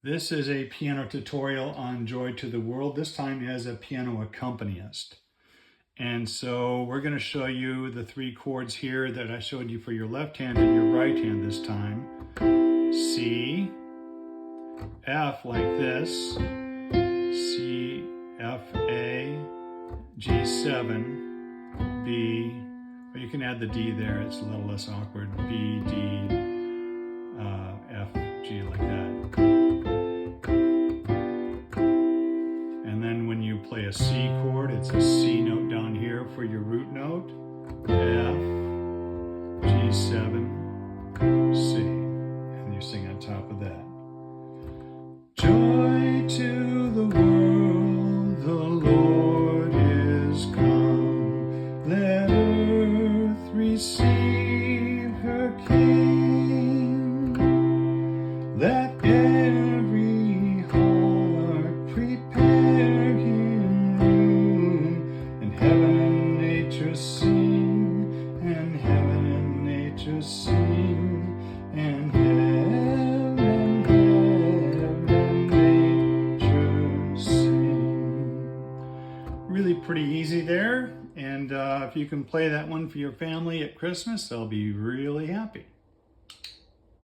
This is a piano tutorial on Joy to the World, this time as a piano accompanist. And so we're going to show you the three chords here that I showed you for your left hand and your right hand this time. C, F like this, C, F, A, G7, B, or you can add the D there, it's a little less awkward, B, D, F, G like that. And then when you play a C chord, it's a C note down here for your root note, F, G7, C, and you sing on top of that. Joy to the world, the Lord is come. Let earth receive her King. Let every heart prepare him room. And heaven and nature sing, and heaven and nature sing, and heaven and nature sing. Really pretty easy there, and if you can play that one for your family at Christmas, they'll be really happy.